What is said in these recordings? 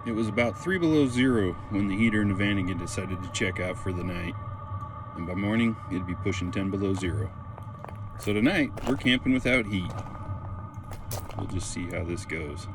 It was about 3 below zero when the heater in the Vanagon decided to check out for the night. And by morning, it'd be pushing 10 below zero. So tonight, we're camping without heat. We'll just see how this goes.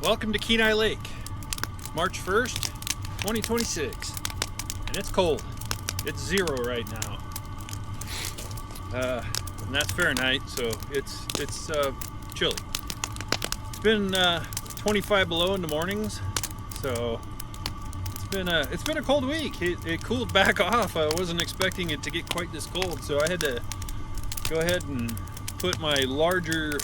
Welcome to Kenai Lake, March 1st, 2026, and it's cold. It's 0 right now, and that's Fahrenheit, so it's chilly. It's been 25 below in the mornings, so it's been a cold week. It cooled back off. I wasn't expecting it to get quite this cold, so I had to go ahead and put my larger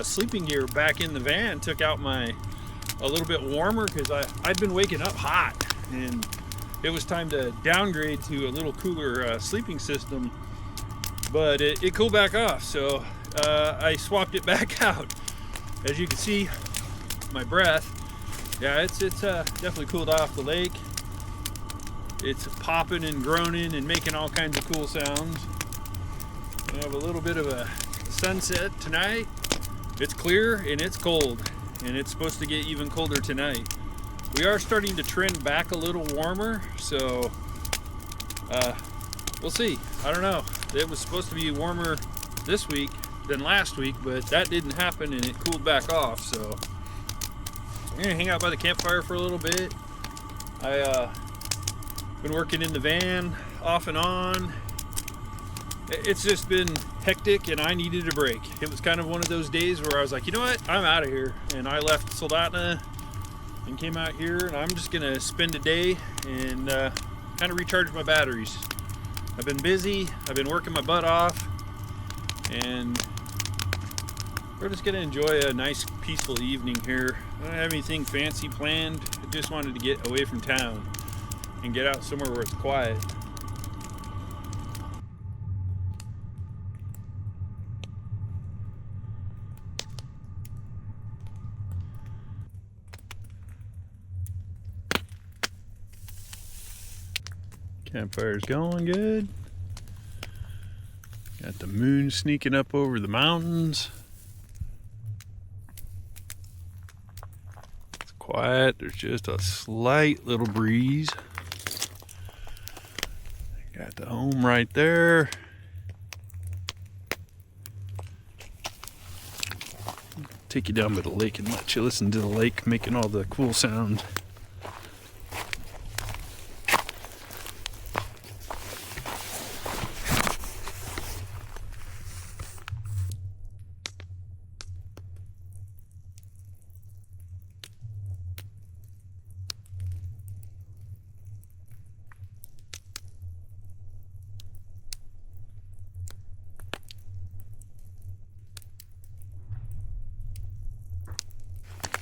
sleeping gear back in the van. Took out a little bit warmer because I'd been waking up hot, and it was time to downgrade to a little cooler sleeping system, but it cooled back off, so I swapped it back out. As you can see, my breath, yeah, it's definitely cooled off. The lake, it's popping and groaning and making all kinds of cool sounds. We have a little bit of a sunset tonight. It's clear and it's cold, and it's supposed to get even colder tonight. We are starting to trend back a little warmer, so we'll see. I don't know. It was supposed to be warmer this week than last week, but that didn't happen and it cooled back off, so I'm gonna hang out by the campfire for a little bit. I been working in the van off and on. It's just been hectic and I needed a break. It was kind of one of those days where I was like, you know what, I'm out of here. And I left Soldotna and came out here, and I'm just gonna spend a day and kind of recharge my batteries. I've been busy, I've been working my butt off, and we're just gonna enjoy a nice peaceful evening here. I don't have anything fancy planned. I just wanted to get away from town and get out somewhere where it's quiet. Campfire's going good. Got the moon sneaking up over the mountains. It's quiet. There's just a slight little breeze. Got the home right there. Take you down by the lake and let you listen to the lake making all the cool sound.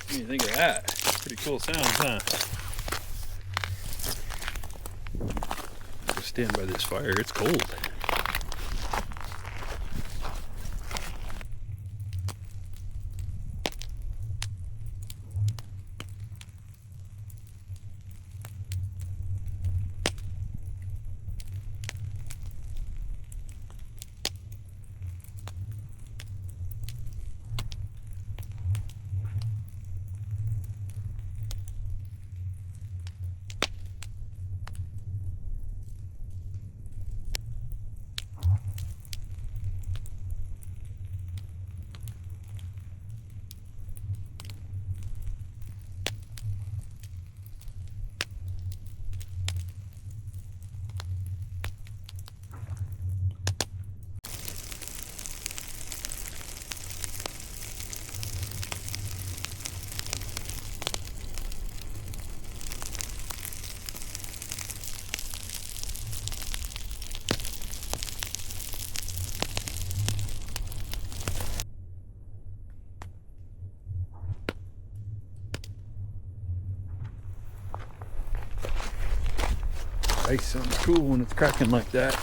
What do you think of that? Pretty cool sounds, huh? I'll stand by this fire, it's cold. Ice sounds cool when it's cracking like that.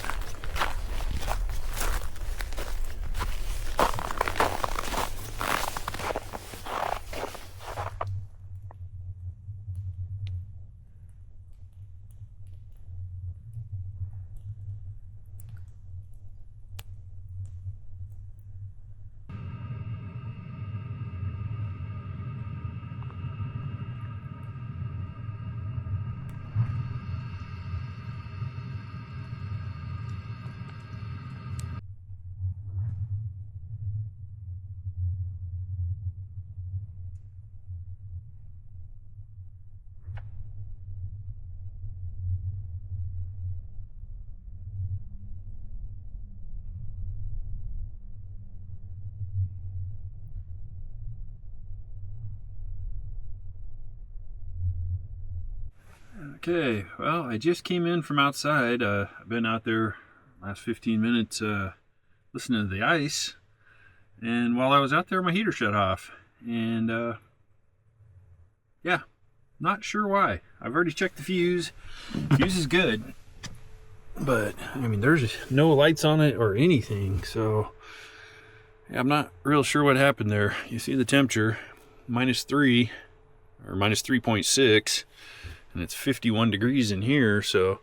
Okay, well, I just came in from outside. I've been out there last 15 minutes listening to the ice, and while I was out there, my heater shut off, and yeah, not sure why. I've already checked the fuse. Fuse is good, but I mean, there's no lights on it or anything, so yeah, I'm not real sure what happened there. You see the temperature, -3 or -3.6. And it's 51 degrees in here, so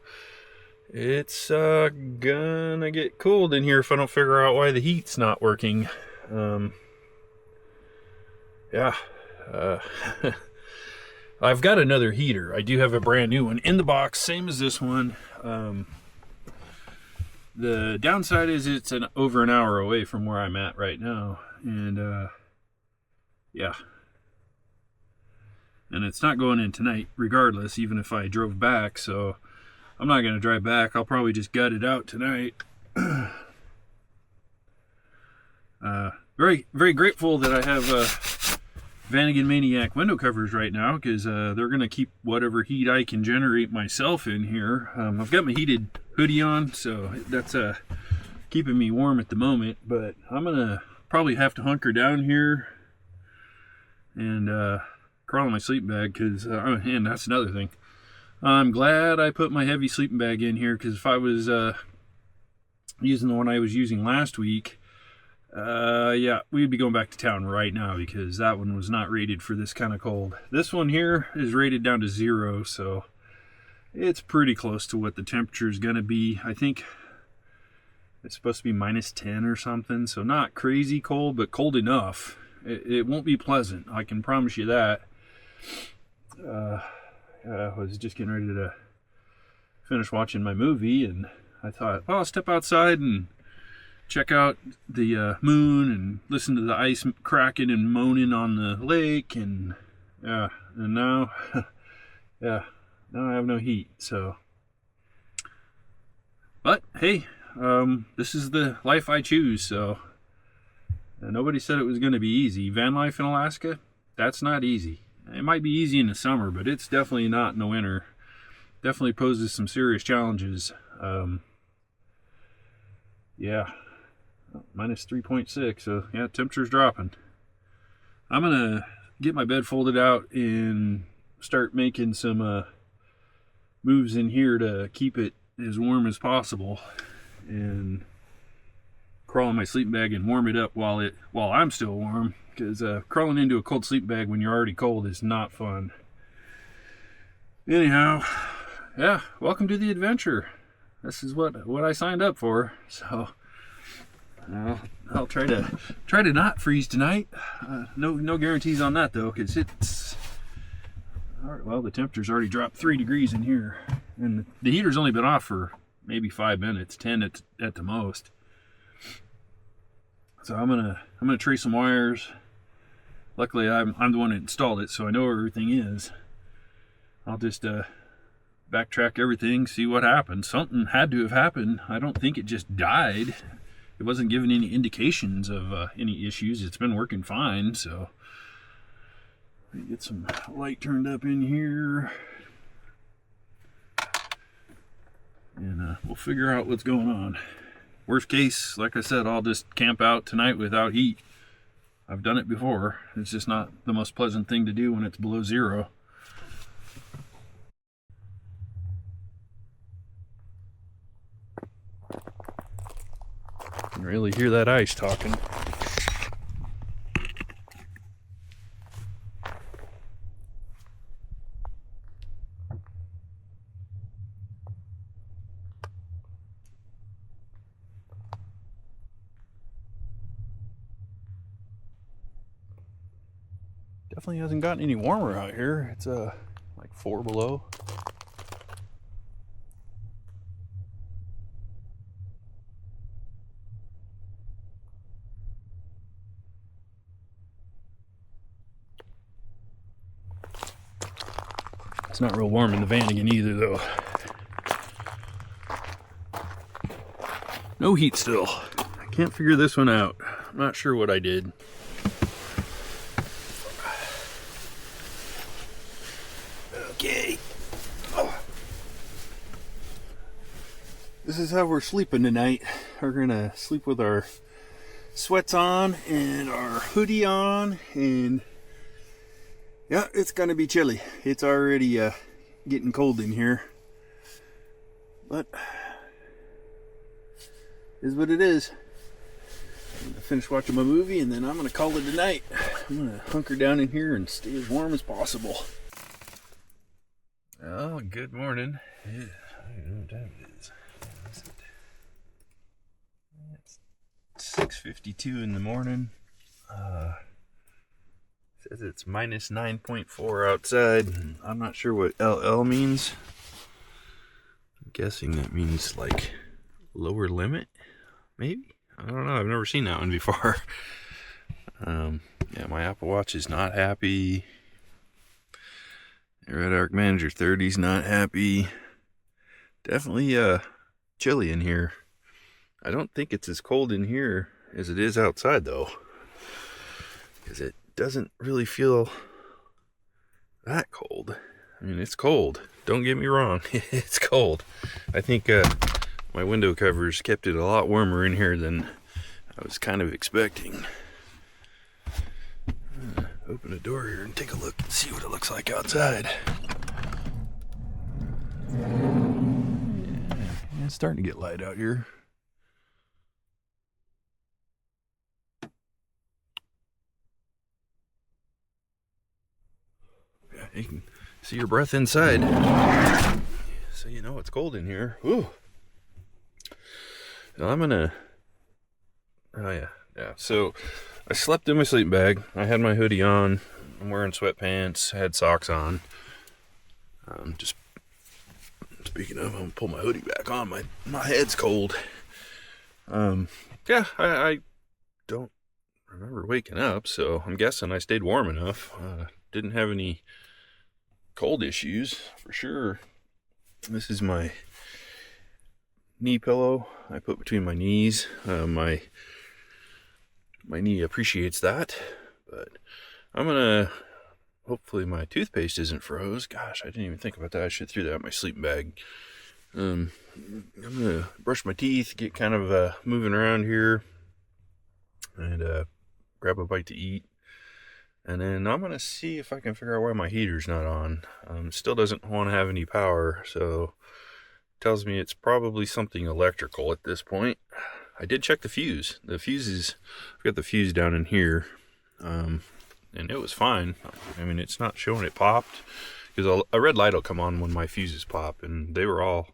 it's gonna get cold in here if I don't figure out why the heat's not working. Yeah, I've got another heater. I do have a brand new one in the box, same as this one. The downside is it's over an hour away from where I'm at right now, and yeah. And it's not going in tonight regardless, even if I drove back, so I'm not going to drive back. I'll probably just gut it out tonight. Very, very grateful that I have Vanagon Maniac window covers right now, because they're going to keep whatever heat I can generate myself in here. I've got my heated hoodie on, so that's keeping me warm at the moment, but I'm going to probably have to hunker down here and crawl in my sleeping bag, because and that's another thing. I'm glad I put my heavy sleeping bag in here, because if I was using the one I was using last week, yeah, we'd be going back to town right now, because that one was not rated for this kind of cold. This one here is rated down to 0, so it's pretty close to what the temperature is going to be. I think it's supposed to be -10 or something, so not crazy cold, but cold enough. It won't be pleasant, I can promise you that. I was just getting ready to finish watching my movie, and I thought, well, I'll step outside and check out the moon and listen to the ice cracking and moaning on the lake, and yeah, and now yeah, now I have no heat. So, but hey, this is the life I choose, so nobody said it was going to be easy. Van life in Alaska, that's not easy. It might be easy in the summer, but it's definitely not in the winter. Definitely poses some serious challenges. Yeah, -3.6, so yeah, temperature's dropping. I'm gonna get my bed folded out and start making some moves in here to keep it as warm as possible, and crawl in my sleeping bag and warm it up while I'm still warm, because crawling into a cold sleeping bag when you're already cold is not fun. Anyhow, yeah, welcome to the adventure. This is what I signed up for, so I'll try to not freeze tonight. No guarantees on that though, because it's well, the temperature's already dropped 3 degrees in here, and the heater's only been off for maybe 5 minutes, 10 at the most. So I'm gonna trace some wires. Luckily, I'm the one that installed it, so I know where everything is. I'll just backtrack everything, see what happened. Something had to have happened. I don't think it just died. It wasn't giving any indications of any issues. It's been working fine, so let me get some light turned up in here, and we'll figure out what's going on. Worst case, like I said, I'll just camp out tonight without heat. I've done it before. It's just not the most pleasant thing to do when it's below 0. can really hear that ice talking. Definitely hasn't gotten any warmer out here. It's like 4 below. It's not real warm in the Vanagon either, though. No heat still. I can't figure this one out. I'm not sure what I did. Okay. Oh. This is how we're sleeping tonight. We're gonna sleep with our sweats on and our hoodie on, and yeah, it's gonna be chilly. It's already getting cold in here, but it is what it is. I'm gonna finish watching my movie and then I'm gonna call it a night. I'm gonna hunker down in here and stay as warm as possible. Oh, good morning. Yeah, I don't know what time it is. It's 6:52 in the morning. Says it's minus 9.4 outside. I'm not sure what LL means. I'm guessing that means like lower limit, maybe? I don't know. I've never seen that one before. Yeah, my Apple Watch is not happy. Red Arc Manager 30's not happy. Definitely chilly in here. I don't think it's as cold in here as it is outside though, because it doesn't really feel that cold. I mean, it's cold. Don't get me wrong. It's cold. I think my window covers kept it a lot warmer in here than I was kind of expecting. Open the door here and take a look and see what it looks like outside. Yeah, it's starting to get light out here. Yeah, you can see your breath inside, so you know it's cold in here. Woo. Now I'm gonna, oh yeah, so I slept in my sleeping bag. I had my hoodie on. I'm wearing sweatpants, had socks on. Just speaking of, I'm gonna pull my hoodie back on. My head's cold. Yeah, I don't remember waking up, so I'm guessing I stayed warm enough. Didn't have any cold issues for sure. This is my knee pillow I put between my knees. My knee appreciates that, but I'm gonna, hopefully my toothpaste isn't froze. Gosh, I didn't even think about that. I should have threw that in my sleeping bag. I'm gonna brush my teeth, get kind of moving around here, and grab a bite to eat. And then I'm gonna see if I can figure out why my heater's not on. Still doesn't want to have any power, so tells me it's probably something electrical at this point. I did check the fuse. The fuse is, I've got the fuse down in here, and it was fine. I mean, it's not showing it popped, because a red light will come on when my fuses pop, and they were all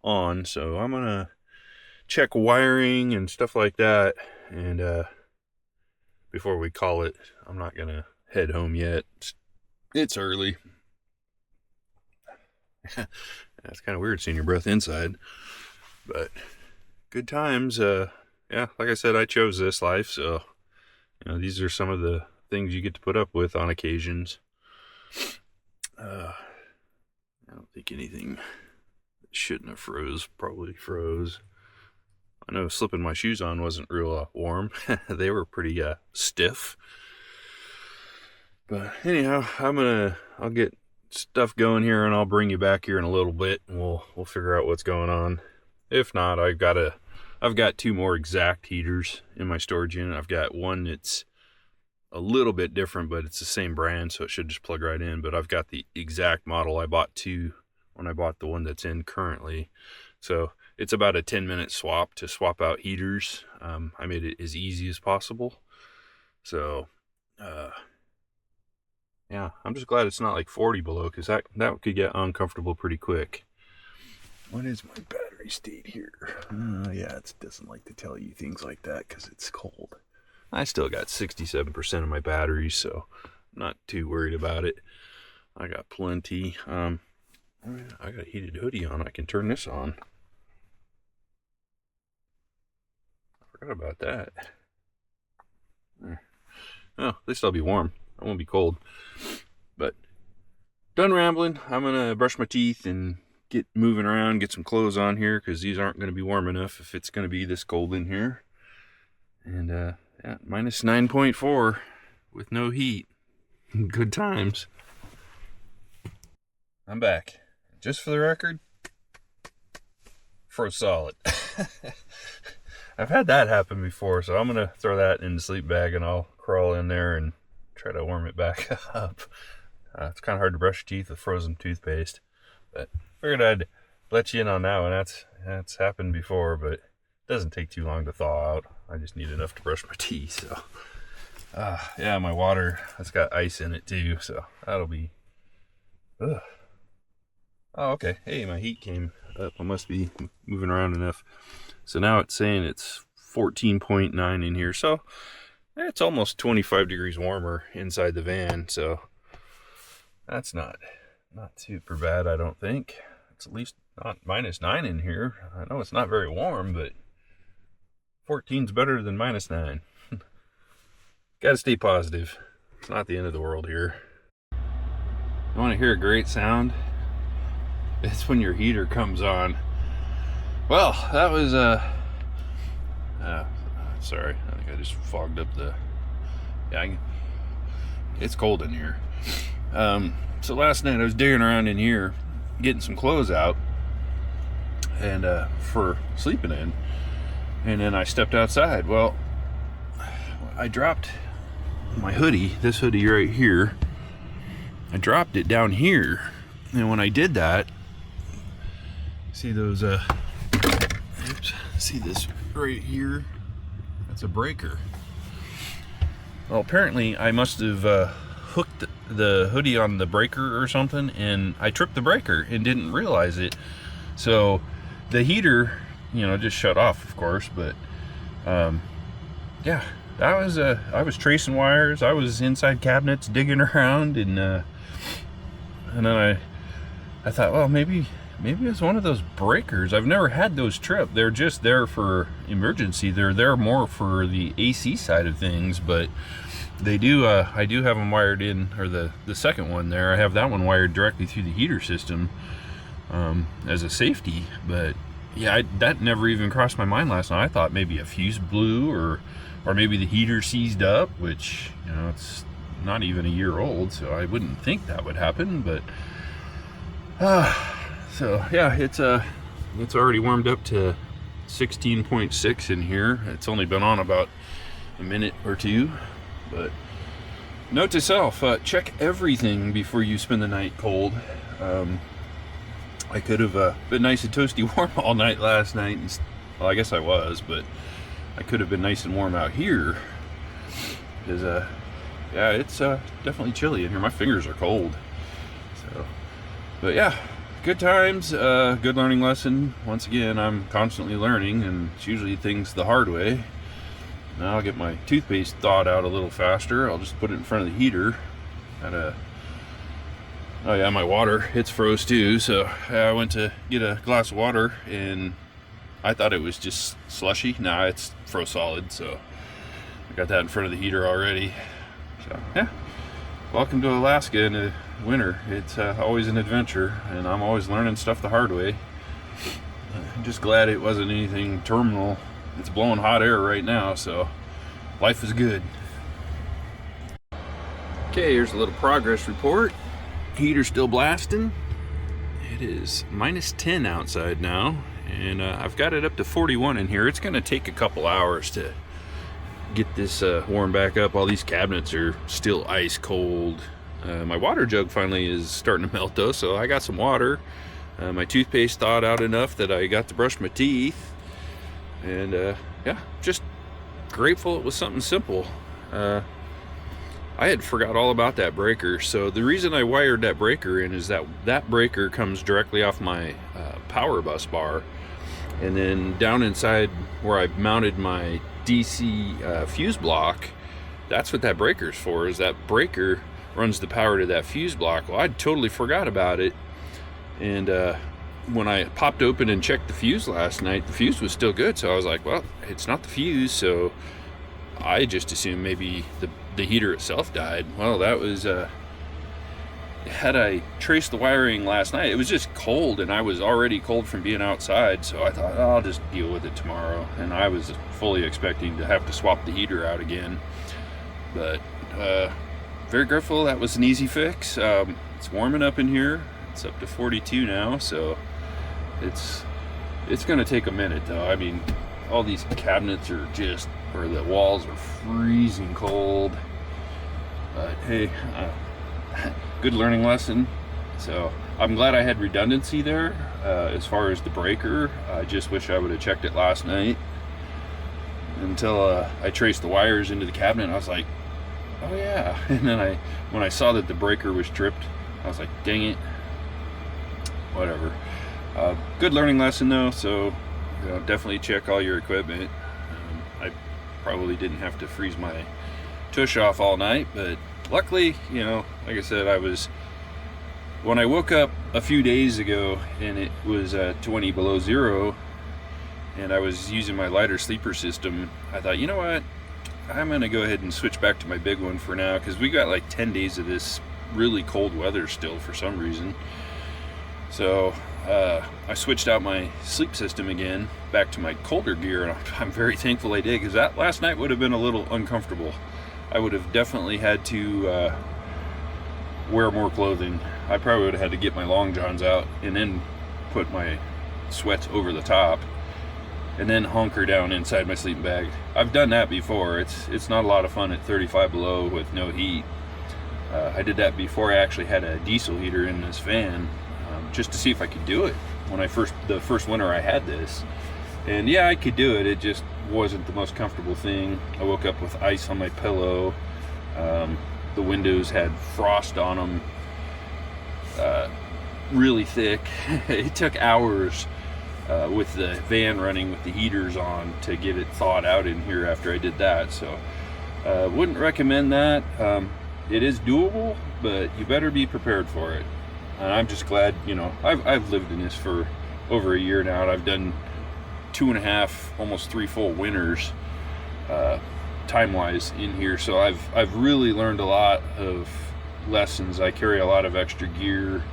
on. So I'm gonna check wiring and stuff like that, and before we call it. I'm not gonna head home yet. It's early. It's kind of weird seeing your breath inside, but good times. Yeah, like I said, I chose this life, so you know, these are some of the things you get to put up with on occasions. I don't think anything that shouldn't have froze probably froze. I know slipping my shoes on wasn't real warm. They were pretty stiff. But anyhow, I'll get stuff going here, and I'll bring you back here in a little bit, and we'll figure out what's going on. If not, I've got 2 more exact heaters in my storage unit. I've got one that's a little bit different, but it's the same brand, so it should just plug right in. But I've got the exact model. I bought 2 when I bought the one that's in currently. So it's about a 10-minute swap to swap out heaters. I made it as easy as possible. So, yeah, I'm just glad it's not like 40 below, because that could get uncomfortable pretty quick. What is my battery state here? Yeah, it doesn't like to tell you things like that because it's cold. I still got 67% of my battery, so I'm not too worried about it. I got plenty. I got a heated hoodie on. I can turn this on. I forgot about that. Oh, at least I'll be warm. I won't be cold. But done rambling. I'm gonna brush my teeth and get moving around, get some clothes on here, because these aren't going to be warm enough if it's going to be this cold in here. And yeah, minus 9.4 with no heat. Good times. I'm back. Just for the record, froze solid. I've had that happen before, so I'm going to throw that in the sleep bag and I'll crawl in there and try to warm it back up. It's kind of hard to brush your teeth with frozen toothpaste, but figured I'd let you in on that one. That's happened before, but it doesn't take too long to thaw out. I just need enough to brush my teeth. So yeah, my water, it's got ice in it too, so that'll be oh, okay. Hey, my heat came up. I must be moving around enough. So now it's saying it's 14.9 in here, so it's almost 25 degrees warmer inside the van, so that's not super bad, I don't think. It's at least not minus 9 in here. I know it's not very warm, but 14's better than minus 9. Gotta stay positive. It's not the end of the world here. You want to hear a great sound? It's when your heater comes on. Well, that was sorry, I think I just fogged up the, yeah, it's cold in here. So last night I was digging around in here, getting some clothes out, and for sleeping in, and then I stepped outside. Well, I dropped my hoodie, this hoodie right here. I dropped it down here, and when I did that, see those oops, see this right here? That's a breaker. Well, apparently I must have hooked the hoodie on the breaker or something, and I tripped the breaker and didn't realize it. So the heater, just shut off, of course, but yeah, that was I was tracing wires. I was inside cabinets digging around, and then I thought, well, maybe it's one of those breakers. I've never had those trip. They're just there for emergency. They're there more for the AC side of things, but they do. I do have them wired in, or the second one there. I have that one wired directly through the heater system as a safety. But yeah, that never even crossed my mind last night. I thought maybe a fuse blew, or maybe the heater seized up, which it's not even a year old, so I wouldn't think that would happen. But so yeah, it's already warmed up to 16.6 in here. It's only been on about a minute or two. But note to self, check everything before you spend the night cold. I could have been nice and toasty warm all night last night. Well, I guess I was, but I could have been nice and warm out here. Because, yeah, it's definitely chilly in here. My fingers are cold. So, but yeah, good times, good learning lesson. Once again, I'm constantly learning, and it's usually things the hard way. Now I'll get my toothpaste thawed out a little faster. I'll just put it in front of the heater. Oh yeah, my water, it's froze too. So I went to get a glass of water, and I thought it was just slushy. Nah, it's froze solid. So I got that in front of the heater already. So yeah, welcome to Alaska in the winter. It's always an adventure, and I'm always learning stuff the hard way. I'm just glad it wasn't anything terminal. It's blowing hot air right now, so life is good. Okay, here's a little progress report. Heater's still blasting. It is minus 10 outside now, and I've got it up to 41 in here. It's going to take a couple hours to get this warmed back up. All these cabinets are still ice cold. My water jug finally is starting to melt though, so I got some water. My toothpaste thawed out enough that I got to brush my teeth. And yeah, just grateful it was something simple. I had forgot all about that breaker. So the reason I wired that breaker in is that that breaker comes directly off my power bus bar. And then down inside where I mounted my DC fuse block, that's what that breaker's for, is that breaker runs the power to that fuse block. Well, I totally forgot about it. And when I popped open and checked the fuse last night, the fuse was still good. So I was like, well, it's not the fuse. So I just assumed maybe the heater itself died. Well, that was, had I traced the wiring last night, it was just cold, and I was already cold from being outside. So I thought, oh, I'll just deal with it tomorrow. And I was fully expecting to have to swap the heater out again. But very grateful that was an easy fix. It's warming up in here. It's up to 42 now, so it's gonna take a minute though. I mean, all these cabinets are just, or the walls are freezing cold. But hey, good learning lesson. So I'm glad I had redundancy there as far as the breaker. I just wish I would have checked it last night until I traced the wires into the cabinet. I was like, oh yeah. And then when I saw that the breaker was tripped, I was like, dang it. Whatever. Good learning lesson though, so definitely check all your equipment. I probably didn't have to freeze my tush off all night, but luckily, like I said, when I woke up a few days ago and it was 20 below zero and I was using my lighter sleeper system, I thought, you know what, I'm gonna go ahead and switch back to my big one for now, because we got like 10 days of this really cold weather still for some reason. So I switched out my sleep system again back to my colder gear, and I'm very thankful I did, because that last night would have been a little uncomfortable. I would have definitely had to wear more clothing. I probably would have had to get my long johns out and then put my sweats over the top and then hunker down inside my sleeping bag. I've done that before. It's not a lot of fun at 35 below with no heat. I did that before I actually had a diesel heater in this van, just to see if I could do it when the first winter I had this. And yeah, I could do it. It just wasn't the most comfortable thing. I woke up with ice on my pillow. The windows had frost on them, really thick. It took hours with the van running with the heaters on to get it thawed out in here after I did that. So wouldn't recommend that. It is doable, but you better be prepared for it. And I'm just glad, I've lived in this for over a year now, and I've done 2.5, almost 3 full winters time-wise in here. So I've really learned a lot of lessons. I carry a lot of extra gear.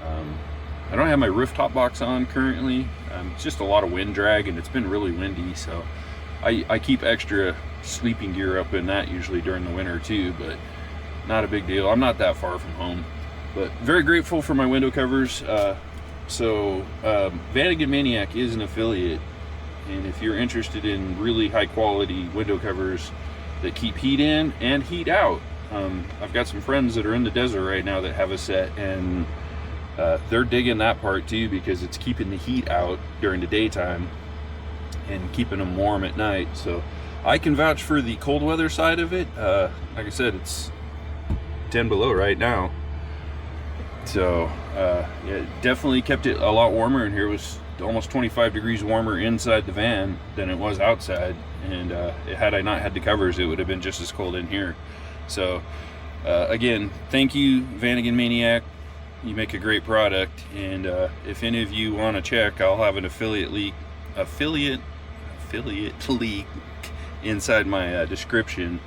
I don't have my rooftop box on currently. It's just a lot of wind drag, and it's been really windy, so I keep extra sleeping gear up in that usually during the winter too, but not a big deal. I'm not that far from home. But very grateful for my window covers. Vanagon Maniac is an affiliate, and if you're interested in really high quality window covers that keep heat in and heat out, I've got some friends that are in the desert right now that have a set, and they're digging that part too, because it's keeping the heat out during the daytime and keeping them warm at night. So I can vouch for the cold weather side of it. Like I said, it's 10 below right now. So yeah, definitely kept it a lot warmer in here. It was almost 25 degrees warmer inside the van than it was outside, and had I not had the covers, it would have been just as cold in here. So again, thank you, Vanagon Maniac. You make a great product, and if any of you want to check, I'll have an affiliate link inside my description.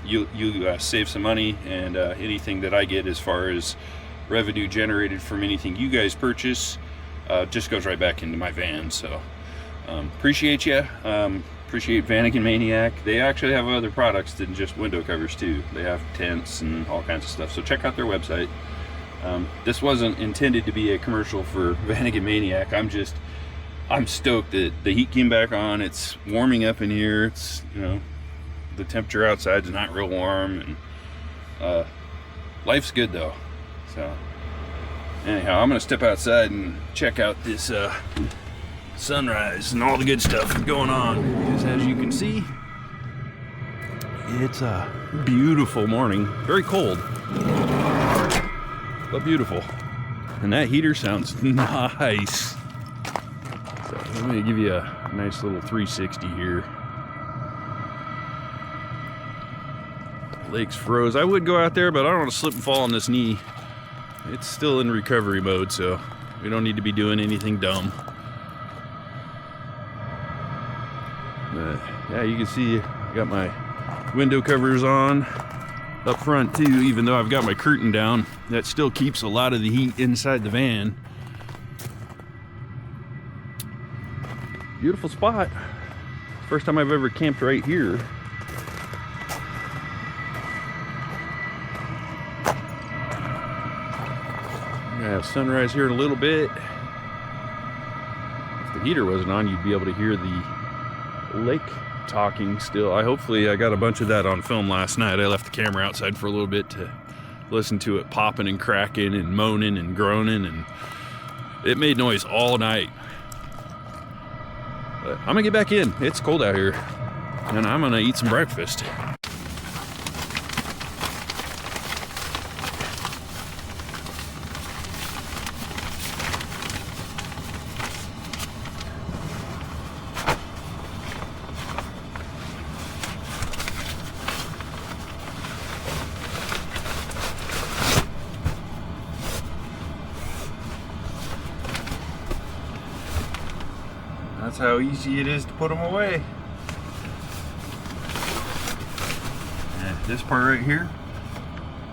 You save some money, and anything that I get as far as revenue generated from anything you guys purchase just goes right back into my van. So appreciate you. Appreciate Vanagon Maniac. They actually have other products than just window covers too. They have tents and all kinds of stuff, so check out their website. This wasn't intended to be a commercial for Vanagon Maniac. I'm stoked that the heat came back on. It's warming up in here. It's, the temperature outside is not real warm, and life's good though. So Anyhow, I'm gonna step outside and check out this sunrise and all the good stuff going on. Because as you can see, it's a beautiful morning. Very cold, but beautiful. And that heater sounds nice. So let me give you a nice little 360 here. Lake's froze. I would go out there, but I don't want to slip and fall on this knee. It's still in recovery mode, so we don't need to be doing anything dumb. But yeah, you can see I got my window covers on up front too, even though I've got my curtain down. That still keeps a lot of the heat inside the van. Beautiful spot. First time I've ever camped right here. Have sunrise here in a little bit. If the heater wasn't on, you'd be able to hear the lake talking still. Hopefully I got a bunch of that on film last night. I left the camera outside for a little bit to listen to it popping and cracking and moaning and groaning, and it made noise all night. But I'm gonna get back in. It's cold out here, and I'm gonna eat some breakfast. That's how easy it is to put them away. And this part right here,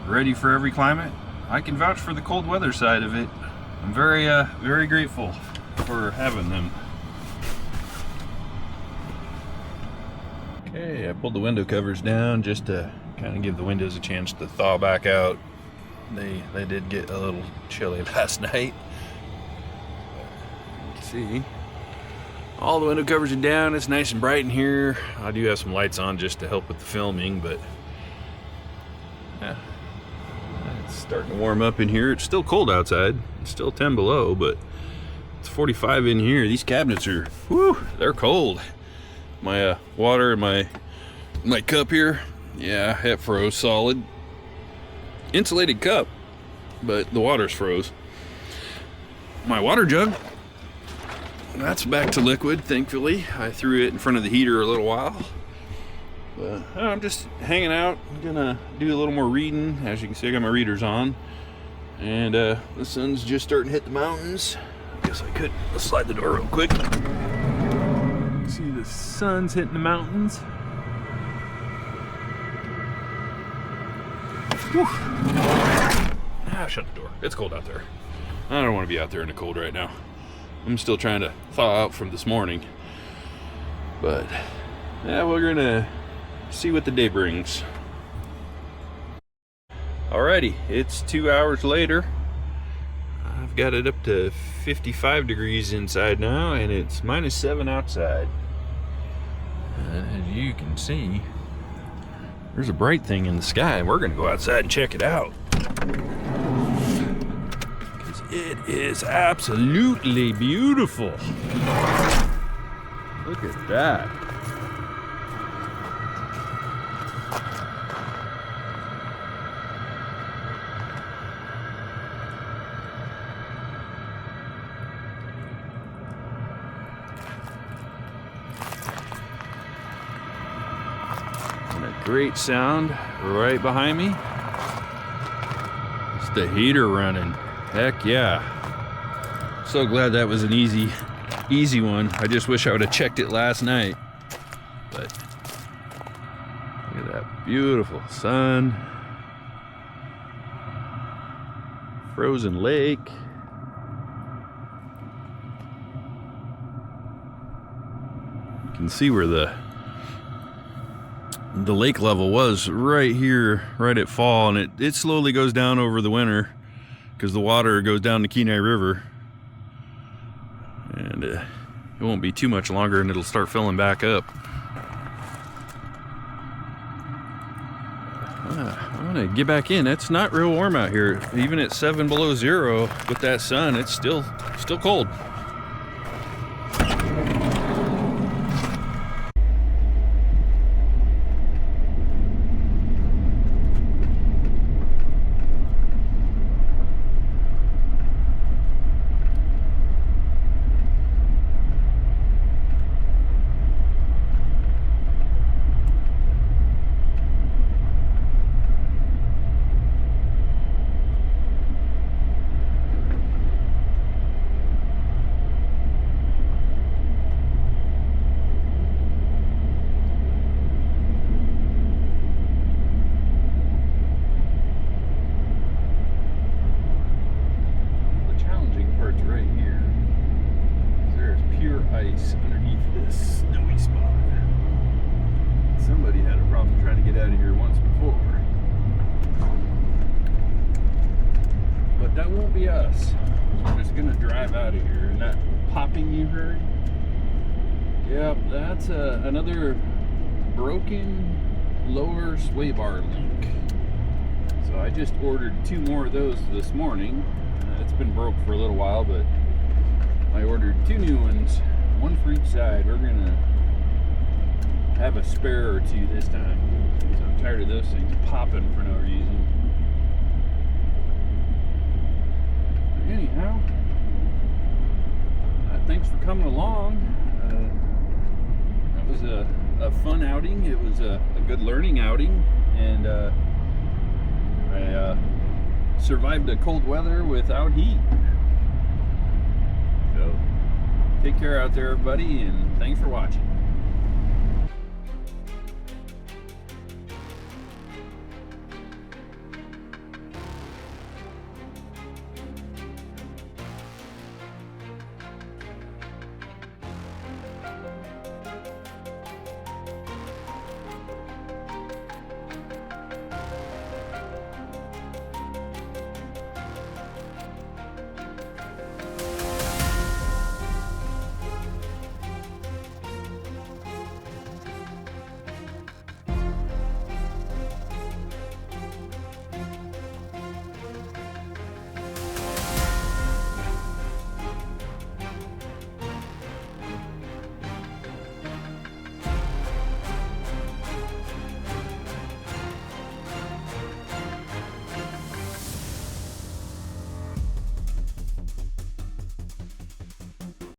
ready for every climate. I can vouch for the cold weather side of it. I'm very grateful for having them. Okay, I pulled the window covers down just to kind of give the windows a chance to thaw back out. They did get a little chilly last night. Let's see. All the window covers are down. It's nice and bright in here. I do have some lights on just to help with the filming, but yeah, it's starting to warm up in here. It's still cold outside. It's still 10 below, but it's 45 in here. These cabinets are, whoo, they're cold. My water in my cup here, yeah, it froze solid. Insulated cup, but the water's froze. My water jug, that's back to liquid, thankfully. I threw it in front of the heater a little while. But I'm just hanging out. I'm gonna do a little more reading. As you can see, I got my readers on. And the sun's just starting to hit the mountains. I guess I could, let's slide the door real quick. See the sun's hitting the mountains. Whew. Ah, shut the door. It's cold out there. I don't want to be out there in the cold right now. I'm still trying to thaw out from this morning. But yeah, we're gonna see what the day brings. Alrighty, it's 2 hours later. I've got it up to 55 degrees inside now, and it's -7 outside. As you can see, there's a bright thing in the sky, and we're gonna go outside and check it out. It is absolutely beautiful. Look at that. And a great sound right behind me. It's the heater running. Heck yeah. So glad that was an easy one. I just wish I would have checked it last night. But look at that beautiful sun. Frozen lake. You can see where the lake level was right here, right at fall, and it slowly goes down over the winter, because the water goes down the Kenai River, and it won't be too much longer and it'll start filling back up. I'm gonna get back in. It's not real warm out here. Even at 7 below zero with that sun, it's still cold. Underneath this snowy spot. Somebody had a problem trying to get out of here once before. But that won't be us. We're just gonna drive out of here. And that popping you heard? Yep, that's another broken lower sway bar link. So I just ordered 2 more of those this morning. It's been broke for a little while, but I ordered 2 new ones. 1 for each side. We're gonna have a spare or 2 this time. So I'm tired of those things popping for no reason. But anyhow, thanks for coming along. That was a fun outing. It was a good learning outing, and I survived the cold weather without heat. So take care out there, everybody, and thanks for watching.